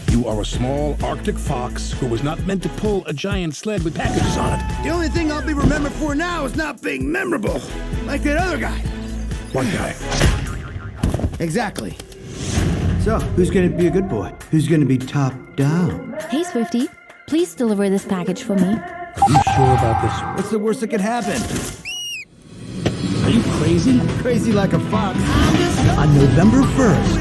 You are a small Arctic fox who was not meant to pull a giant sled with packages on it. The only thing I'll be remembered for now is not being memorable, like that other guy. What guy? Exactly. So, who's gonna be a good boy? Who's gonna be top down? Hey, Swifty. Please deliver this package for me. Are you sure about this? What's the worst that could happen? Are you crazy? Crazy like a fox. On November 1st.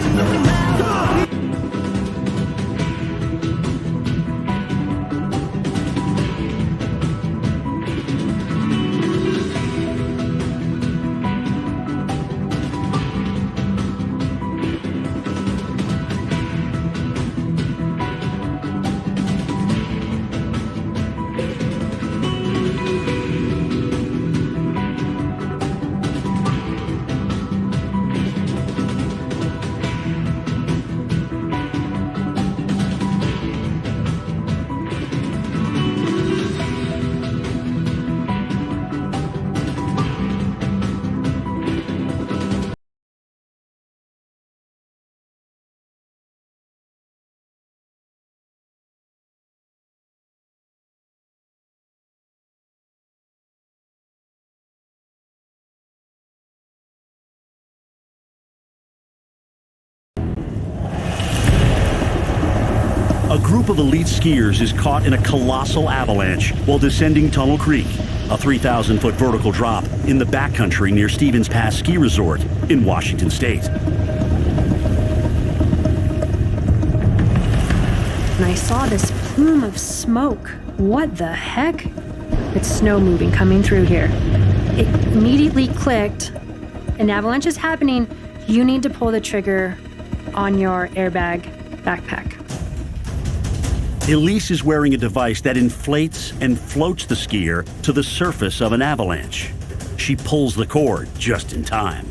A group of elite skiers is caught in a colossal avalanche while descending Tunnel Creek, a 3,000-foot vertical drop in the backcountry near Stevens Pass Ski Resort in Washington State. And I saw this plume of smoke. What the heck? It's snow moving coming through here. It immediately clicked. An avalanche is happening. You need to pull the trigger on your airbag backpack. Elise is wearing a device that inflates and floats the skier to the surface of an avalanche. She pulls the cord just in time.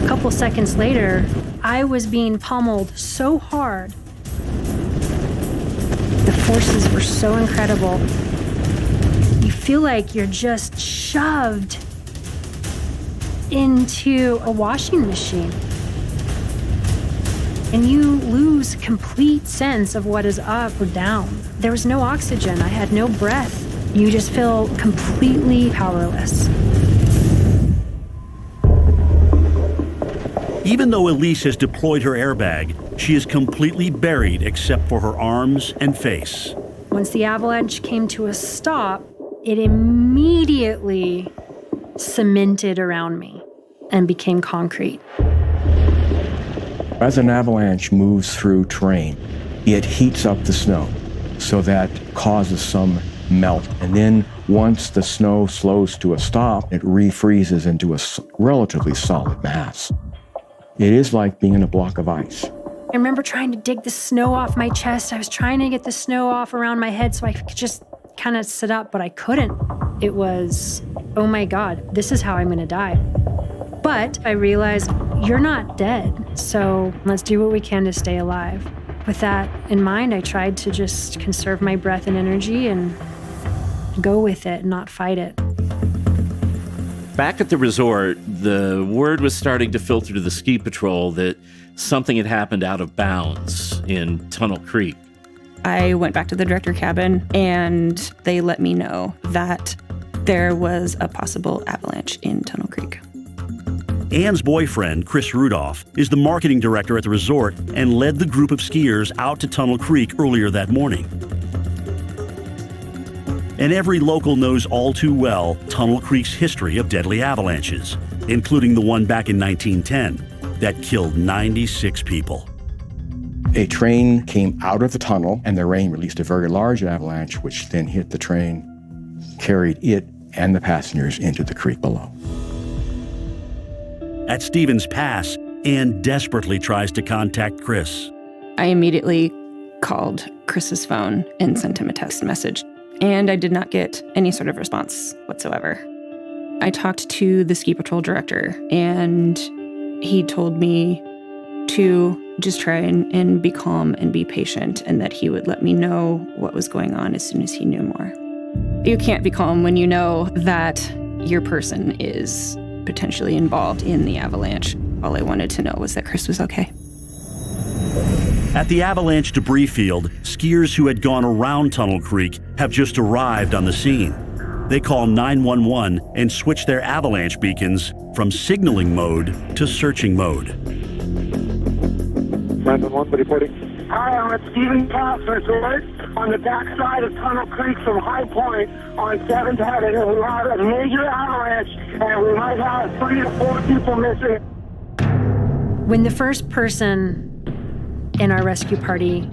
A couple seconds later, I was being pummeled so hard. The forces were so incredible. You feel like you're just shoved into a washing machine. And you lose complete sense of what is up or down. There was no oxygen. I had no breath. You just feel completely powerless. Even though Elise has deployed her airbag, she is completely buried except for her arms and face. Once the avalanche came to a stop, it immediately cemented around me and became concrete. As an avalanche moves through terrain, it heats up the snow, so that causes some melt. And then once the snow slows to a stop, it refreezes into a relatively solid mass. It is like being in a block of ice. I remember trying to dig the snow off my chest. I was trying to get the snow off around my head so I could just kind of sit up, but I couldn't. It was, oh my God, this is how I'm gonna die. But I realized you're not dead, so let's do what we can to stay alive. With that in mind, I tried to just conserve my breath and energy and go with it, not fight it. Back at the resort, the word was starting to filter to the ski patrol that something had happened out of bounds in Tunnel Creek. I went back to the director cabin and they let me know that there was a possible avalanche in Tunnel Creek. Anne's boyfriend, Chris Rudolph, is the marketing director at the resort and led the group of skiers out to Tunnel Creek earlier that morning. And every local knows all too well Tunnel Creek's history of deadly avalanches, including the one back in 1910 that killed 96 people. A train came out of the tunnel, and the rain released a very large avalanche, which then hit the train, carried it and the passengers into the creek below. At Stevens Pass, Anne desperately tries to contact Chris. I immediately called Chris's phone and sent him a text message, and I did not get any sort of response whatsoever. I talked to the ski patrol director, and he told me to just try and be calm and be patient, and that he would let me know what was going on as soon as he knew more. You can't be calm when you know that your person is potentially involved in the avalanche. All I wanted to know was that Chris was okay. At the avalanche debris field, skiers who had gone around Tunnel Creek have just arrived on the scene. They call 911 and switch their avalanche beacons from signaling mode to searching mode. 911, reporting. Hi, I'm at Stevens Pass Resort on the backside of Tunnel Creek from High Point on 7th Avenue. We have a major avalanche, and we might have 3 to 4 people missing. When the first person in our rescue party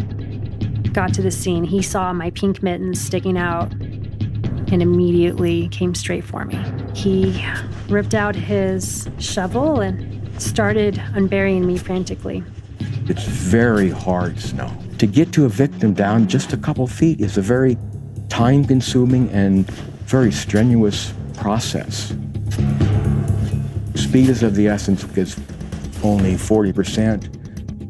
got to the scene, he saw my pink mittens sticking out and immediately came straight for me. He ripped out his shovel and started unburying me frantically. It's very hard snow. To get to a victim down just a couple feet is a very time-consuming and very strenuous process. Speed is of the essence because only 40%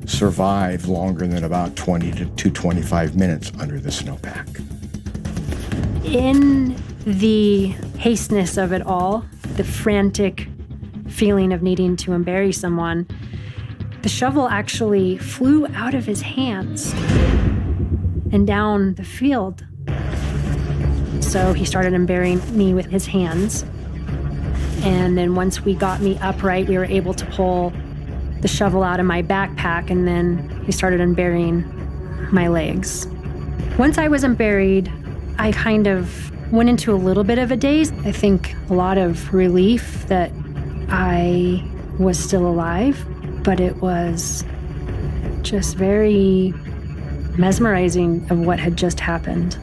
survive longer than about 20 to 25 minutes under the snowpack. In the hasteness of it all, the frantic feeling of needing to unbury someone, the shovel actually flew out of his hands and down the field. So he started unburying me with his hands. And then once we got me upright, we were able to pull the shovel out of my backpack, and then he started unburying my legs. Once I was unburied, I kind of went into a little bit of a daze. I think a lot of relief that I was still alive, but it was just very mesmerizing of what had just happened.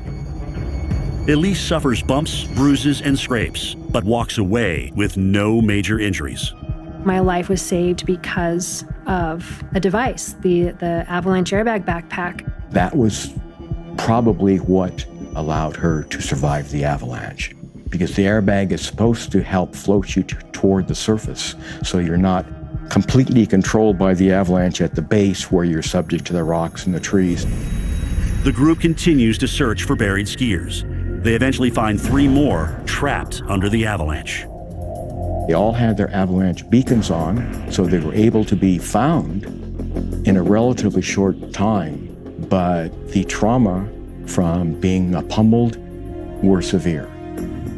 Elise suffers bumps, bruises, and scrapes, but walks away with no major injuries. My life was saved because of a device, the avalanche airbag backpack. That was probably what allowed her to survive the avalanche, because the airbag is supposed to help float you toward the surface, so you're not completely controlled by the avalanche at the base where you're subject to the rocks and the trees. The group continues to search for buried skiers. They eventually find 3 more trapped under the avalanche. They all had their avalanche beacons on, so they were able to be found in a relatively short time, but the trauma from being pummeled were severe.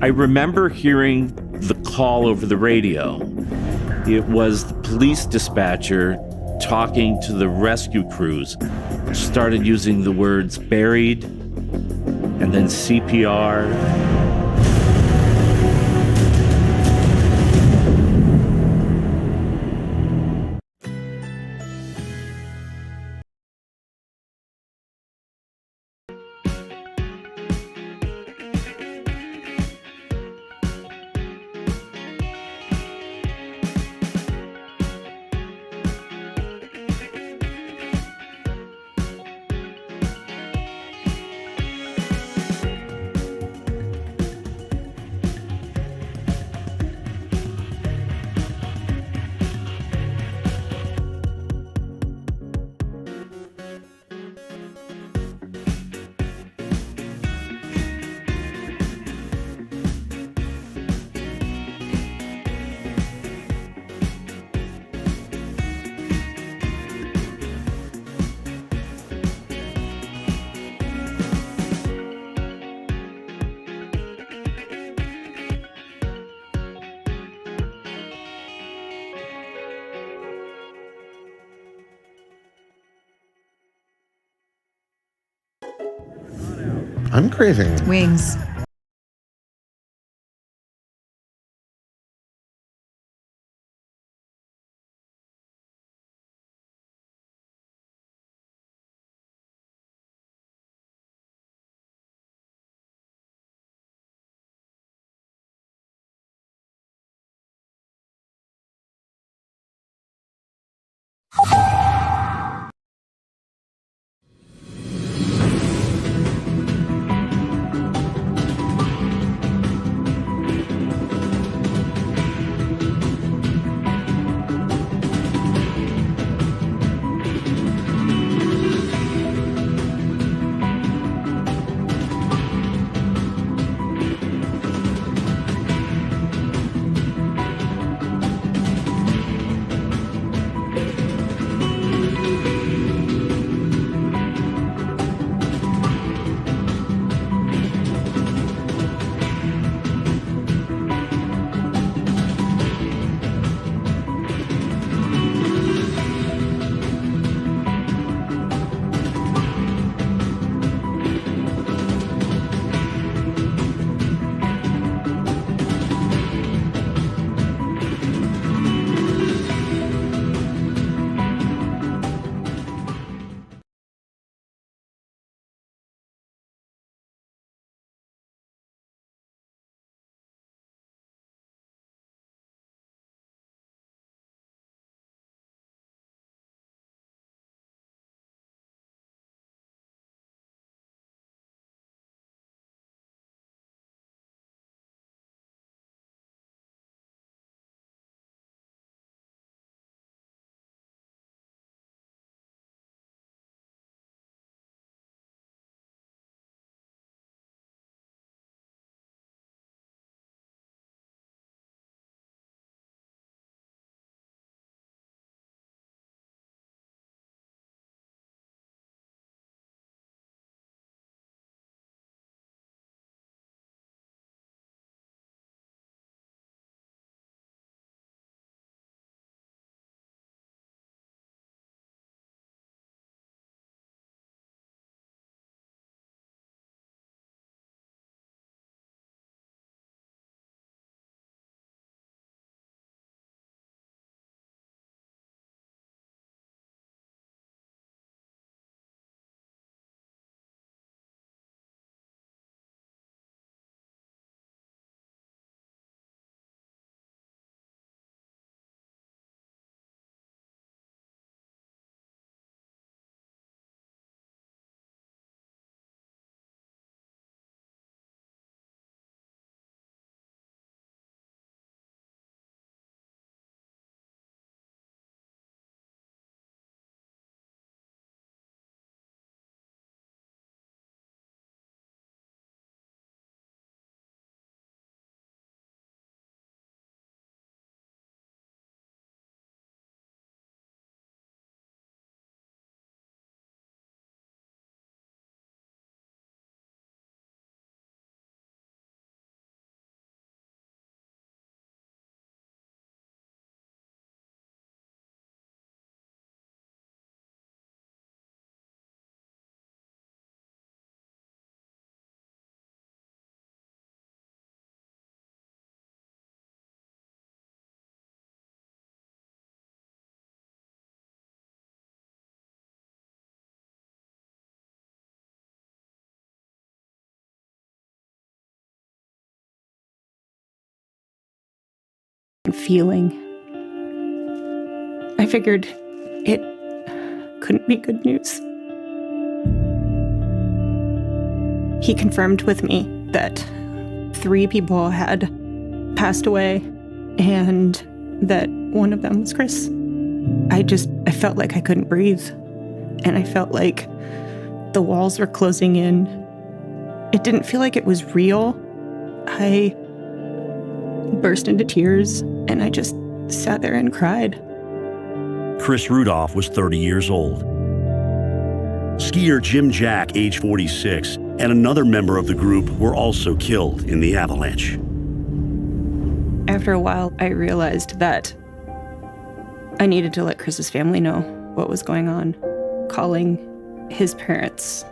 I remember hearing the call over the radio. It was the police dispatcher talking to the rescue crews, started using the words buried and then CPR. I'm craving wings. and feeling. I figured it couldn't be good news. He confirmed with me that 3 people had passed away and that one of them was Chris. I felt like I couldn't breathe, and I felt like the walls were closing in. It didn't feel like it was real. I burst into tears, and I just sat there and cried. Chris Rudolph was 30 years old. Skier Jim Jack, age 46, and another member of the group were also killed in the avalanche. After a while, I realized that I needed to let Chris's family know what was going on. Calling his parents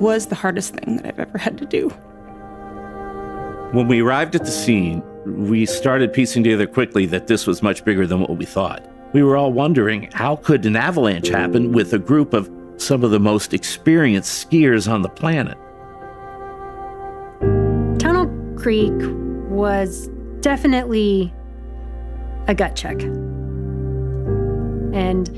was the hardest thing that I've ever had to do. When we arrived at the scene, we started piecing together quickly that this was much bigger than what we thought. We were all wondering, how could an avalanche happen with a group of some of the most experienced skiers on the planet? Tunnel Creek was definitely a gut check. And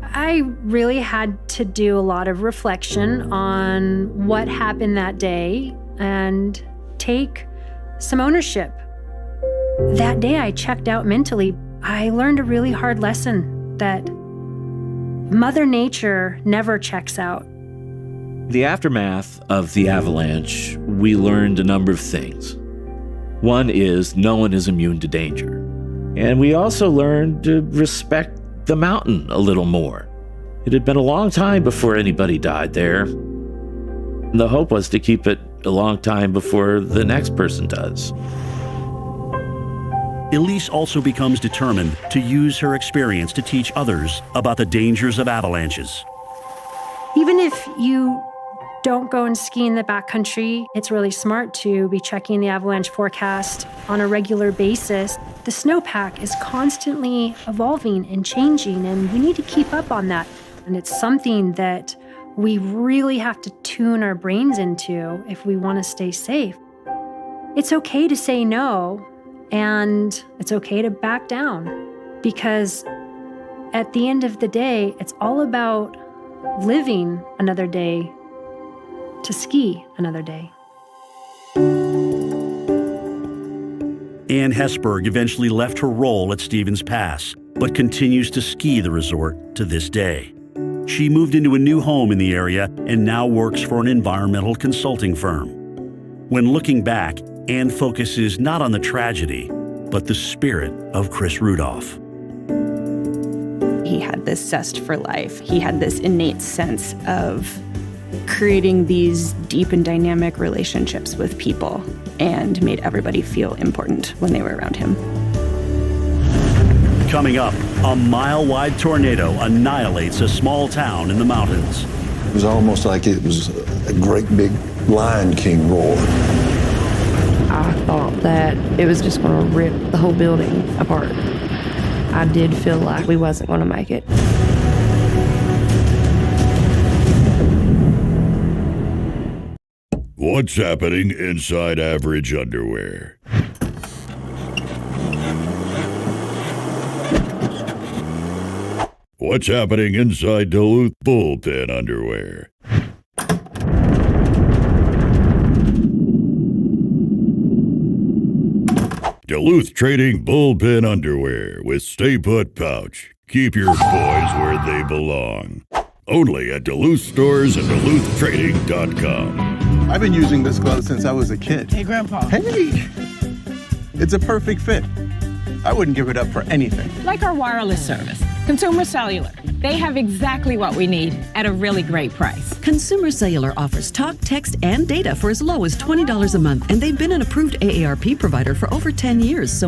I really had to do a lot of reflection on what happened that day and take some ownership. That day I checked out mentally. I learned a really hard lesson that Mother Nature never checks out. The aftermath of the avalanche, we learned a number of things. One is no one is immune to danger. And we also learned to respect the mountain a little more. It had been a long time before anybody died there. And the hope was to keep it a long time before the next person does. Elise also becomes determined to use her experience to teach others about the dangers of avalanches. Even if you don't go and ski in the backcountry, it's really smart to be checking the avalanche forecast on a regular basis. The snowpack is constantly evolving and changing, and we need to keep up on that. And it's something that we really have to tune our brains into if we want to stay safe. It's okay to say no, and it's okay to back down, because at the end of the day, it's all about living another day to ski another day. Ann Hesberg eventually left her role at Stevens Pass, but continues to ski the resort to this day. She moved into a new home in the area and now works for an environmental consulting firm. When looking back, Ann focuses not on the tragedy, but the spirit of Chris Rudolph. He had this zest for life. He had this innate sense of creating these deep and dynamic relationships with people and made everybody feel important when they were around him. Coming up, a mile-wide tornado annihilates a small town in the mountains. It was almost like it was a great big Lion King roar. I thought that it was just going to rip the whole building apart. I did feel like we wasn't going to make it. What's happening inside Average Underwear? What's happening inside Duluth Bullpen Underwear? Duluth trading bullpen underwear with Stay Put pouch. Keep your boys where they belong. Only at Duluth stores and DuluthTrading.com. I've been using this glove since I was a kid. Hey, Grandpa. Hey! It's a perfect fit. I wouldn't give it up for anything. Like our wireless service, Consumer Cellular. They have exactly what we need at a really great price. Consumer Cellular offers talk, text, and data for as low as $20 a month, and they've been an approved AARP provider for over 10 years, so